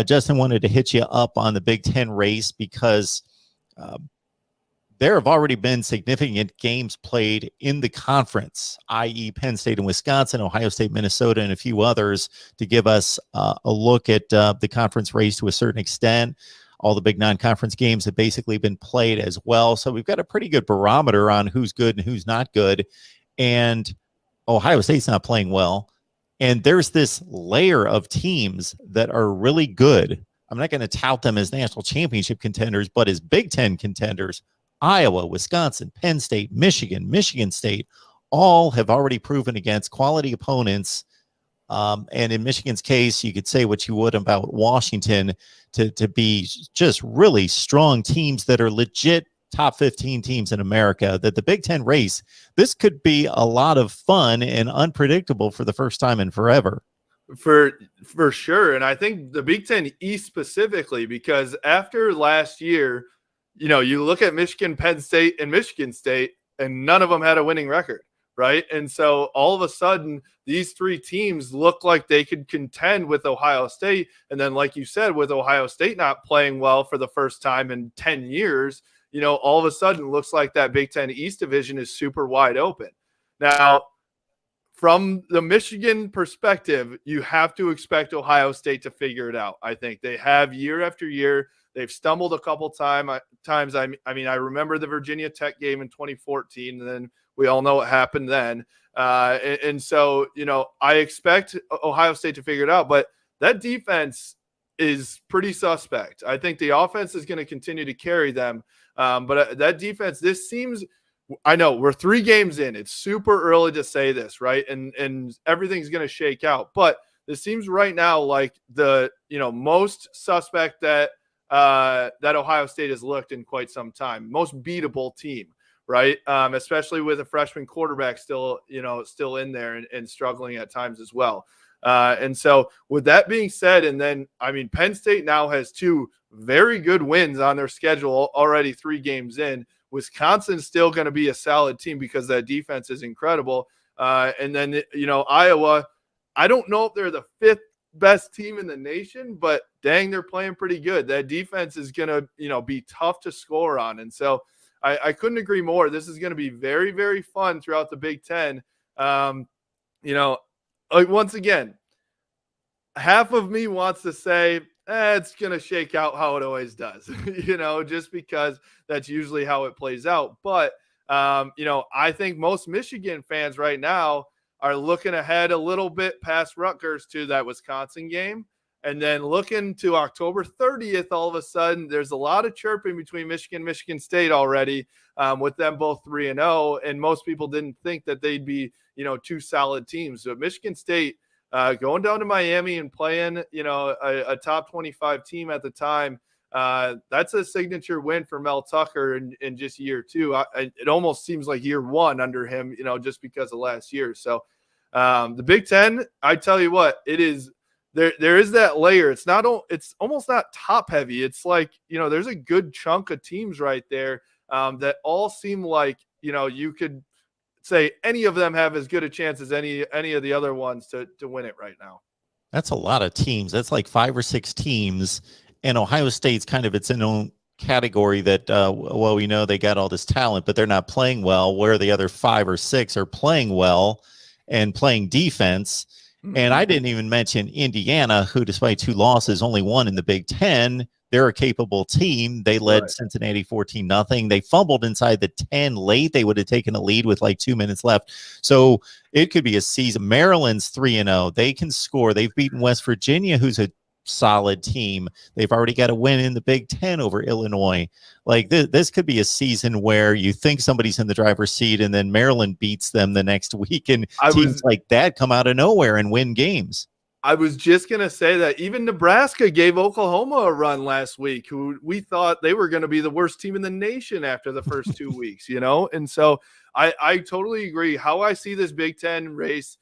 Justin wanted to hit you up on the Big Ten race because there have already been significant games played in the conference, i.e. Penn State and Wisconsin, Ohio State, Minnesota, and a few others, to give us a look at the conference race to a certain extent. All the big non-conference games have basically been played as well. So we've got a pretty good barometer on who's good and who's not good. And Ohio State's not playing well. And there's this layer of teams that are really good. I'm not going to tout them as national championship contenders, but as Big Ten contenders. Iowa, Wisconsin, Penn State, Michigan, Michigan State, all have already proven against quality opponents. And in Michigan's case, you could say what you would about Washington to be just really strong teams that are legit top 15 teams in America. That the Big Ten race, this could be a lot of fun and unpredictable for the first time in forever. For sure. And I think the Big Ten East specifically, because after last year, you look at Michigan, Penn State, and Michigan State, and none of them had a winning record, right? And so all of a sudden, these three teams look like they could contend with Ohio State. And then, like you said, with Ohio State not playing well for the first time in 10 years, all of a sudden looks like that Big Ten East division is super wide open. Now, from the Michigan perspective, you have to expect Ohio State to figure it out. I think they have year after year. They've stumbled a couple times. I mean, I remember the Virginia Tech game in 2014, and then we all know what happened then. And so, I expect Ohio State to figure it out, but that defense is pretty suspect. I think the offense is going to continue to carry them. But that defense, this seems, I know we're 3 games in. It's super early to say this, right? And everything's going to shake out. But this seems right now like the, most suspect that Ohio State has looked in quite some time. Most beatable team, right? Especially with a freshman quarterback still in there and struggling at times as well. And so with that being said, and then, Penn State now has 2 very good wins on their schedule already 3 games in. Wisconsin's still going to be a solid team because that defense is incredible. And then, Iowa, I don't know if they're the 5th best team in the nation, but dang, they're playing pretty good. That defense is going to, be tough to score on. And so I couldn't agree more. This is going to be very, very fun throughout the Big Ten. Once again, half of me wants to say, it's going to shake out how it always does, just because that's usually how it plays out. But, I think most Michigan fans right now are looking ahead a little bit past Rutgers to that Wisconsin game. And then looking to October 30th, all of a sudden, there's a lot of chirping between Michigan and Michigan State already, with them both 3-0. And most people didn't think that they'd be, 2 solid teams. So Michigan State going down to Miami and playing, a top 25 team at the time, that's a signature win for Mel Tucker in just year 2. It almost seems like year 1 under him, just because of last year. So the Big Ten, I tell you what, it is. There is that layer. It's almost not top heavy. It's like, there's a good chunk of teams right there that all seem like, you could say any of them have as good a chance as any of the other ones to win it right now. That's a lot of teams. That's like 5 or 6 teams. And Ohio State's kind of its own category that, we know they got all this talent, but they're not playing well, where the other 5 or 6 are playing well and playing defense. And I didn't even mention Indiana, who, despite 2 losses, only won in the Big Ten. They're a capable team. They led Cincinnati 14-0. They fumbled inside the 10 late. They would have taken a lead with like 2 minutes left. So it could be a season. Maryland's 3-0. They can score. They've beaten West Virginia, who's a solid team. They've already got a win in the Big Ten over Illinois. Like this could be a season where you think somebody's in the driver's seat and then Maryland beats them the next week, and teams like that come out of nowhere and win games. I was just going to say that even Nebraska gave Oklahoma a run last week, who we thought they were going to be the worst team in the nation after the first 2 weeks, And so I totally agree. How I see this Big Ten race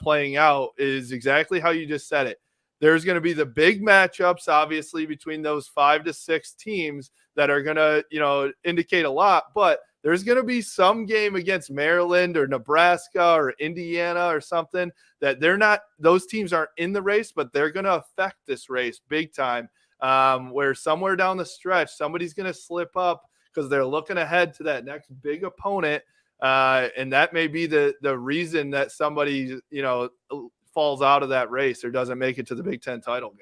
playing out is exactly how you just said it. There's going to be the big matchups, obviously, between those 5 to 6 teams that are going to, indicate a lot. But there's going to be some game against Maryland or Nebraska or Indiana or something that those teams aren't in the race, but they're going to affect this race big time. Where somewhere down the stretch, somebody's going to slip up because they're looking ahead to that next big opponent. And that may be the reason that somebody, falls out of that race or doesn't make it to the Big Ten title game.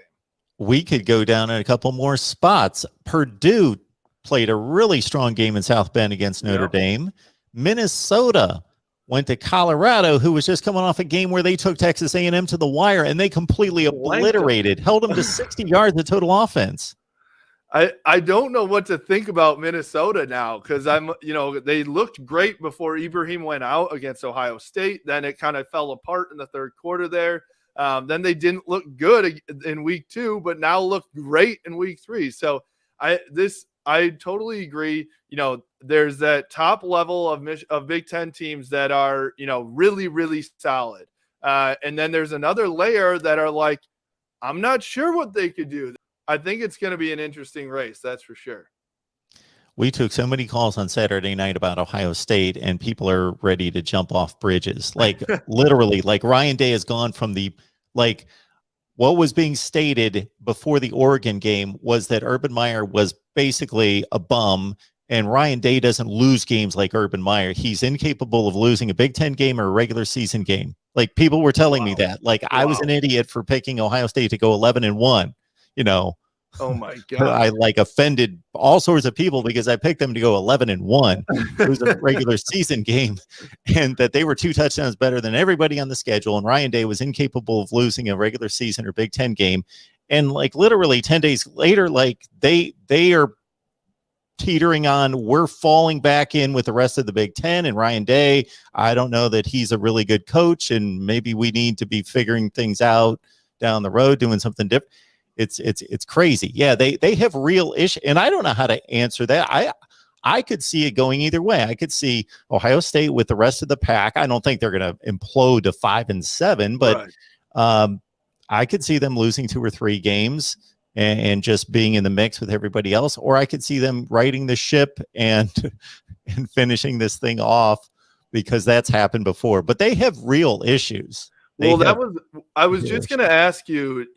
We could go down in a couple more spots. Purdue played a really strong game in South Bend against Notre Dame. Minnesota went to Colorado, who was just coming off a game where they took Texas A&M to the wire, and they completely obliterated, held them to 60 yards of total offense. I don't know what to think about Minnesota now because they looked great before Ibrahim went out against Ohio State. Then it kind of fell apart in the third quarter there. Then they didn't look good in week 2, but now look great in week 3. So I totally agree. There's that top level of Big Ten teams that are, really, really solid. And then there's another layer that are like, I'm not sure what they could do. I think it's going to be an interesting race. That's for sure. We took so many calls on Saturday night about Ohio State, and people are ready to jump off bridges. Like literally, like Ryan Day has gone from what was being stated before the Oregon game was that Urban Meyer was basically a bum, and Ryan Day doesn't lose games like Urban Meyer. He's incapable of losing a Big Ten game or a regular season game. Like people were telling me that. Like I was an idiot for picking Ohio State to go 11-1. Oh my God. I offended all sorts of people because I picked them to go 11-1. It was a regular season game, and that they were 2 touchdowns better than everybody on the schedule. And Ryan Day was incapable of losing a regular season or Big Ten game. And literally 10 days later, they are teetering on, we're falling back in with the rest of the Big Ten. And Ryan Day, I don't know that he's a really good coach, and maybe we need to be figuring things out down the road, doing something different. It's crazy. Yeah, they have real issue, and I don't know how to answer that. I could see it going either way. I could see Ohio State with the rest of the pack. I don't think they're going to implode to 5-7, but I could see them losing 2 or 3 games and just being in the mix with everybody else, or I could see them righting the ship and finishing this thing off, because that's happened before. But they have real issues. I was just going to ask you,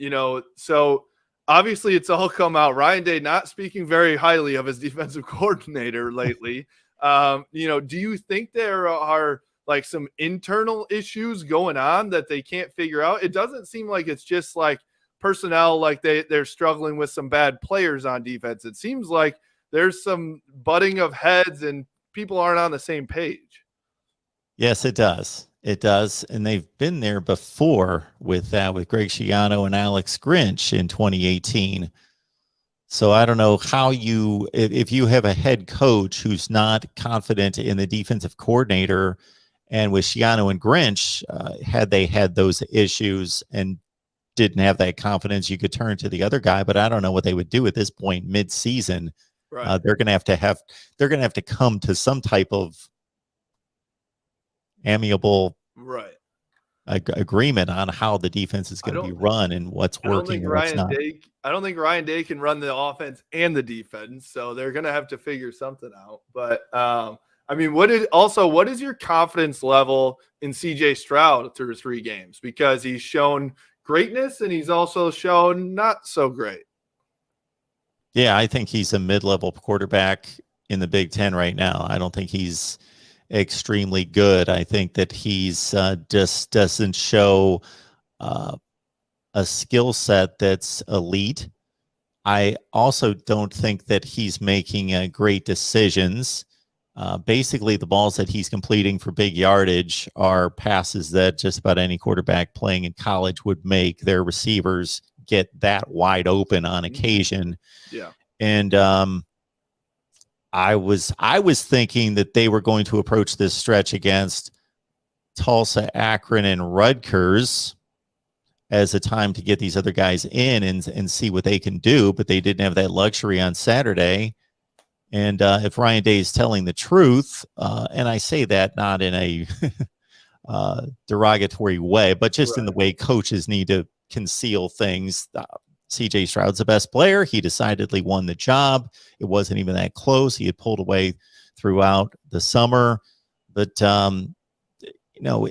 so obviously it's all come out. Ryan Day not speaking very highly of his defensive coordinator lately. Do you think there are some internal issues going on that they can't figure out? It doesn't seem like it's just personnel, they're struggling with some bad players on defense. It seems like there's some butting of heads and people aren't on the same page. Yes, it does. It does, and they've been there before with Greg Schiano and Alex Grinch in 2018. So I don't know how if you have a head coach who's not confident in the defensive coordinator, and with Schiano and Grinch, had they had those issues and didn't have that confidence, you could turn to the other guy. But I don't know what they would do at this point mid-season. Right. They're going to have to come to some type of amiable agreement on how the defense is going to be run and what's working and what's not. I don't think Ryan Day can run the offense and the defense, so they're going to have to figure something out. But what is your confidence level in CJ Stroud through 3 games? Because he's shown greatness and he's also shown not so great. Yeah, I think he's a mid-level quarterback in the Big Ten right now. I don't think he's extremely good. I think that he's just doesn't show a skill set that's elite. I also don't think that he's making great decisions. Basically, the balls that he's completing for big yardage are passes that just about any quarterback playing in college would make. Their receivers get that wide open on occasion. Yeah. And I was thinking that they were going to approach this stretch against Tulsa, Akron, and Rutgers as a time to get these other guys in and see what they can do, but they didn't have that luxury on Saturday. And if Ryan Day is telling the truth, and I say that not in a derogatory way, but just in the way coaches need to conceal things, CJ Stroud's the best player. He decidedly won the job. It wasn't even that close. He had pulled away throughout the summer. But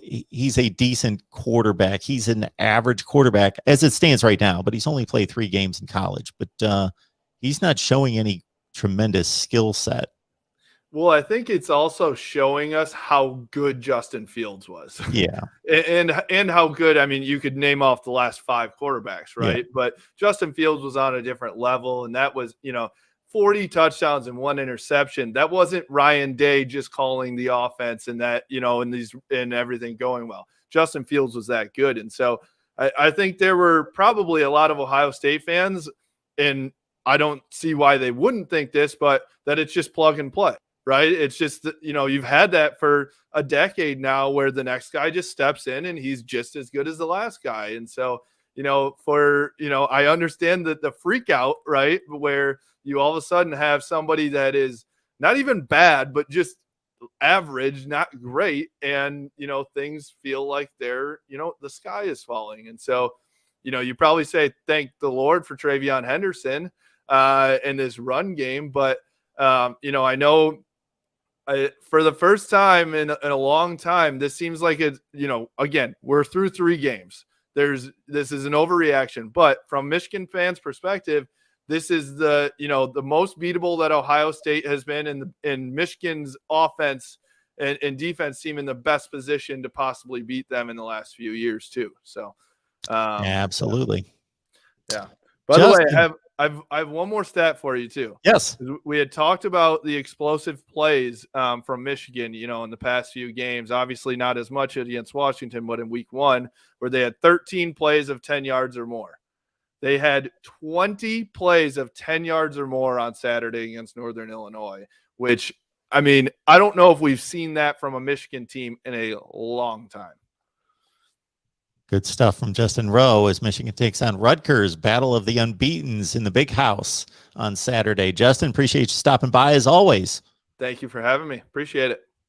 he's a decent quarterback. He's an average quarterback as it stands right now, but he's only played 3 games in college. But he's not showing any tremendous skill set. Well, I think it's also showing us how good Justin Fields was. Yeah. and how good, I mean, you could name off the last 5 quarterbacks, right? Yeah. But Justin Fields was on a different level, and that was, 40 touchdowns and 1 interception. That wasn't Ryan Day just calling the offense and that, and everything going well. Justin Fields was that good. And so I think there were probably a lot of Ohio State fans, and I don't see why they wouldn't think this, but that it's just plug and play. Right. It's just that, you've had that for a decade now where the next guy just steps in and he's just as good as the last guy. And so, I understand that the freak out, right, where you all of a sudden have somebody that is not even bad, but just average, not great. And, things feel like they're, the sky is falling. And so, you probably say, thank the Lord for Travion Henderson in this run game. But, I know, for the first time in a long time, this seems like it, again, we're through 3 games. This is an overreaction, but from Michigan fans' perspective, this is the most beatable that Ohio State has been in Michigan's offense and defense seem in the best position to possibly beat them in the last few years too. So, absolutely. Yeah. By the way, I have one more stat for you too. Yes. We had talked about the explosive plays from Michigan, in the past few games, obviously not as much against Washington, but in week 1 where they had 13 plays of 10 yards or more. They had 20 plays of 10 yards or more on Saturday against Northern Illinois, which, I mean, I don't know if we've seen that from a Michigan team in a long time. Good stuff from Justin Rowe as Michigan takes on Rutgers, battle of the unbeatens in the big house on Saturday. Justin, appreciate you stopping by as always. Thank you for having me. Appreciate it.